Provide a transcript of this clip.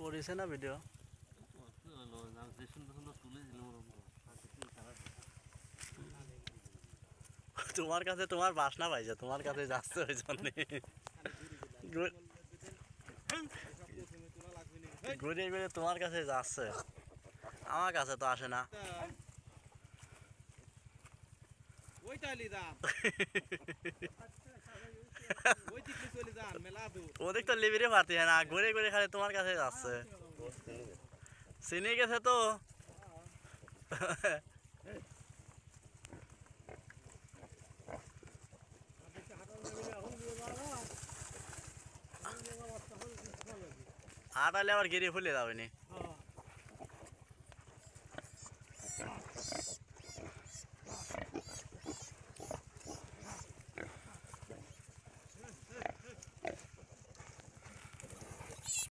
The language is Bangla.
করেছে না ভিডিও? তোমার কাছে তোমার বাসনা পাইছে, তোমার কাছে যাচ্ছে ওই জন্য ঘুরে ঘুরে তোমার কাছে যাচ্ছে, আমার কাছে তো আসে না। ওদিক তো লিবিরে পারতি না, ঘুরে ঘুরে খালি তোমার কাছে যাচ্ছে। চিনি গেছে তো। আটালে আবার গিরি ফুলে যাবে নি।